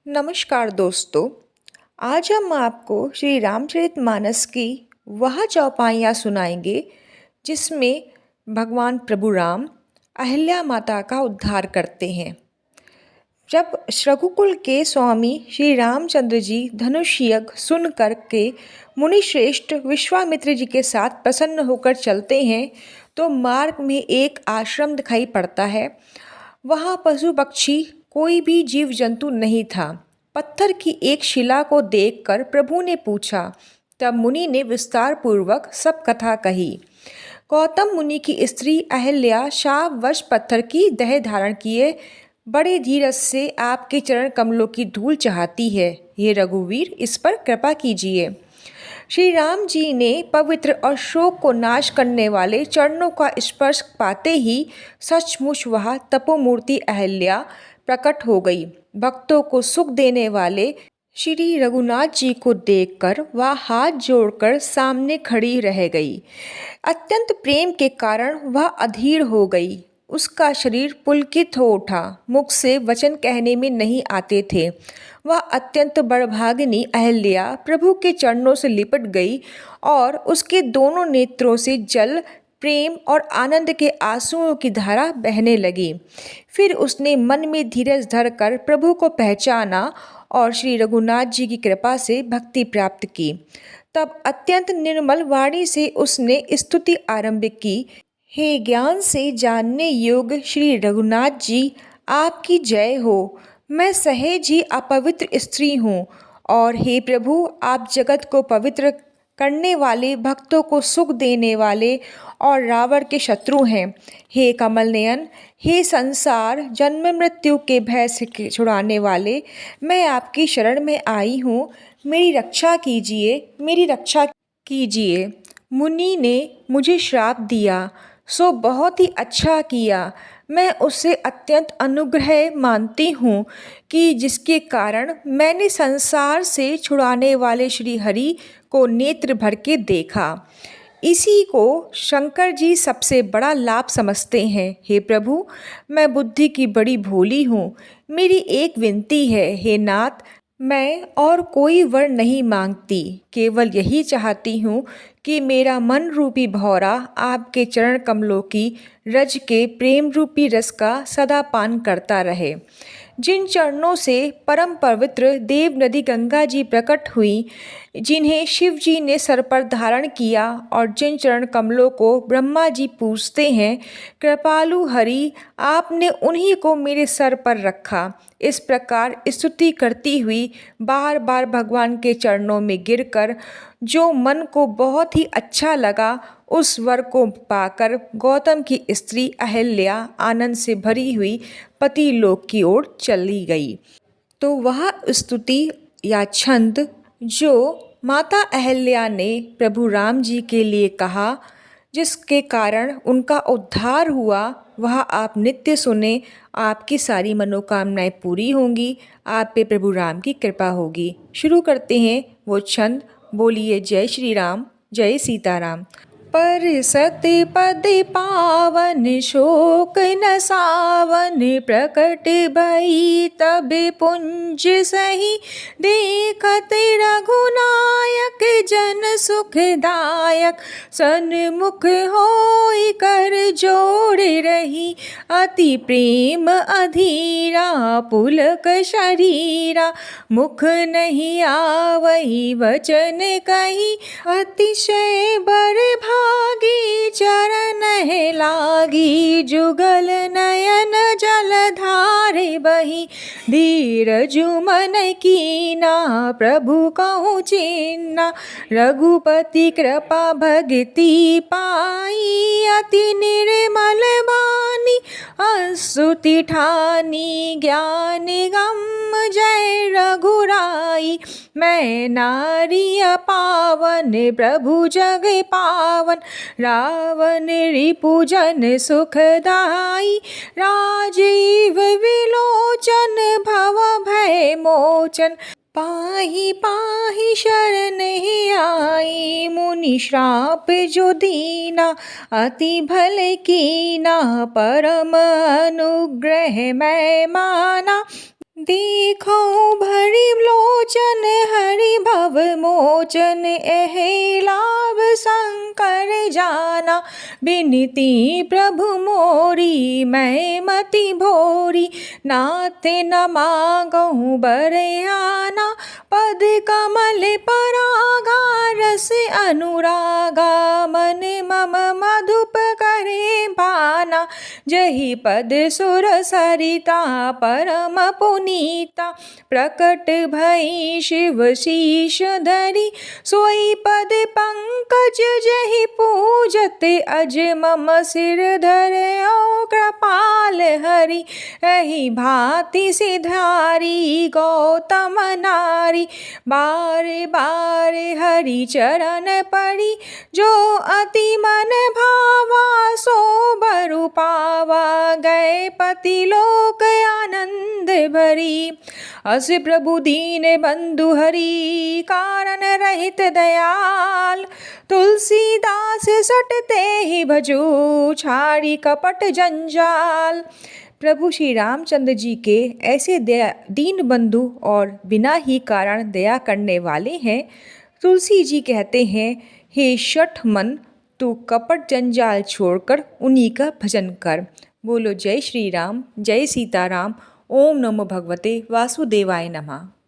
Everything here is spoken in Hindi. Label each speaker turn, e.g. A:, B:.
A: नमस्कार दोस्तों। आज हम आपको श्री रामचरितमानस की वह चौपाइयाँ सुनाएंगे जिसमें भगवान प्रभु राम अहिल्या माता का उद्धार करते हैं। जब रघुकुल के स्वामी श्री रामचंद्र जी धनुष यज्ञ सुन कर के मुनिश्रेष्ठ विश्वामित्र जी के साथ प्रसन्न होकर चलते हैं तो मार्ग में एक आश्रम दिखाई पड़ता है। वहाँ पशु पक्षी कोई भी जीव जंतु नहीं था। पत्थर की एक शिला को देखकर प्रभु ने पूछा। तब मुनि ने विस्तार पूर्वक सब कथा कही। गौतम मुनि की स्त्री अहिल्या शापवश पत्थर की देह धारण किए बड़े धीरज से आपके चरण कमलों की धूल चाहती है। हे रघुवीर, इस पर कृपा कीजिए। श्री राम जी ने पवित्र और शोक को नाश करने वाले चरणों का स्पर्श पाते ही सचमुच वह तपोमूर्ति अहिल्या प्रकट हो गई। भक्तों को सुख देने वाले श्री रघुनाथ जी को देखकर वह हाथ जोड़कर सामने खड़ी रह गई। अत्यंत प्रेम के कारण वह अधीर हो गई। उसका शरीर पुलकित हो उठा। मुख से वचन कहने में नहीं आते थे। वह अत्यंत बड़भागिनी अहिल्या प्रभु के चरणों से लिपट गई और उसके दोनों नेत्रों से जल, प्रेम और आनंद के आंसुओं की धारा बहने लगी। फिर उसने मन में धीरज धरकर प्रभु को पहचाना और श्री रघुनाथ जी की कृपा से भक्ति प्राप्त की। तब अत्यंत निर्मल वाणी से उसने स्तुति आरंभ की। हे ज्ञान से जानने योग्य श्री रघुनाथ जी, आपकी जय हो। मैं सहेज ही अपवित्र स्त्री हूँ और हे प्रभु, आप जगत को पवित्र करने वाले, भक्तों को सुख देने वाले और रावण के शत्रु हैं। हे कमल नयन, हे संसार जन्म मृत्यु के भय से छुड़ाने वाले, मैं आपकी शरण में आई हूँ। मेरी रक्षा कीजिए, मेरी रक्षा कीजिए। मुनि ने मुझे श्राप दिया सो बहुत ही अच्छा किया। मैं उसे अत्यंत अनुग्रह मानती हूँ कि जिसके कारण मैंने संसार से छुड़ाने वाले श्री हरि को नेत्र भर के देखा। इसी को शंकर जी सबसे बड़ा लाभ समझते हैं। हे प्रभु, मैं बुद्धि की बड़ी भोली हूँ। मेरी एक विनती है, हे नाथ, मैं और कोई वर नहीं मांगती, केवल यही चाहती हूँ कि मेरा मन रूपी भौरा आपके चरण कमलों की रज के प्रेम रूपी रस का सदा पान करता रहे। जिन चरणों से परम पवित्र देव नदी गंगा जी प्रकट हुई, जिन्हें शिव जी ने सर पर धारण किया और जिन चरण कमलों को ब्रह्मा जी पूजते हैं, कृपालु हरि आपने उन्हीं को मेरे सर पर रखा। इस प्रकार स्तुति करती हुई बार बार भगवान के चरणों में गिरकर जो मन को बहुत ही अच्छा लगा, उस वर को पाकर गौतम की स्त्री अहिल्या आनंद से भरी हुई पति लोक की ओर चली गई। तो वह स्तुति या छंद जो माता अहिल्या ने प्रभु राम जी के लिए कहा, जिसके कारण उनका उद्धार हुआ, वह आप नित्य सुने। आपकी सारी मनोकामनाएं पूरी होंगी। आप पे प्रभु राम की कृपा होगी। शुरू करते हैं वो छंद। बोलिए जय श्री राम, जय सीताराम। पर सत्य पद पावन शोक न सावन, प्रकट भई तब पुंज सही, देखत रघुनायक जन सुखदायक, सन्मुख होई कर जोड़ रही, अति प्रेम अधीरा पुलक शरीरा, मुख नहीं आवही वचन कही, अतिशय बर भागी चरण है लागी, जुगल नयन जल धारे बही, धीरज मन कीना प्रभु कहूँ चिन्ना, रघुपति कृपा भगति पाई, अति निर्मल बानी स्तुति ठानी, ज्ञान गम जय रघुराई, मैं नारी पावन प्रभु जग पावन, रावण रिपुजन सुखदाई, राजीव विलोचन भव भय मोचन, पाहि पाहि शरण ही आई, मुनि श्राप जो दीना अति भल कीना, परम अनुग्रह मैं माना, देखो भल बिनती प्रभु मोरी मैं मति भोरी, नाथ न मांगहु बरयाना, पद कमल परागा रस अनुरागा, मन मम मधुप करे भाना, जहि पद सुर सरिता परम पुनीता, प्रकट भई शिव शीश धरी, सोई पद पंकज जहि पूजत अज मम सिर धरयो कृपाल हरि, एहि भांति सिधारी गौतम नारी, बारे बारे हरि चरण पड़ी, जो अति मन भावा सो बरु पावा, गए पति लोक आनंद भरी, अस प्रभु दीन बंधु हरि, कारण रहित दयाल, तुलसीदास सटते ही भजू, छाड़ी कपट जंजाल। प्रभु श्री रामचंद्र जी के ऐसे दीन बंधु और बिना ही कारण दया करने वाले हैं। तुलसी जी कहते हैं, हे शठ मन तू कपट जंजाल छोड़कर उन्हीं का भजन कर। बोलो जय श्री राम, जय सीताराम। ओम नमो भगवते वासुदेवाय नमः।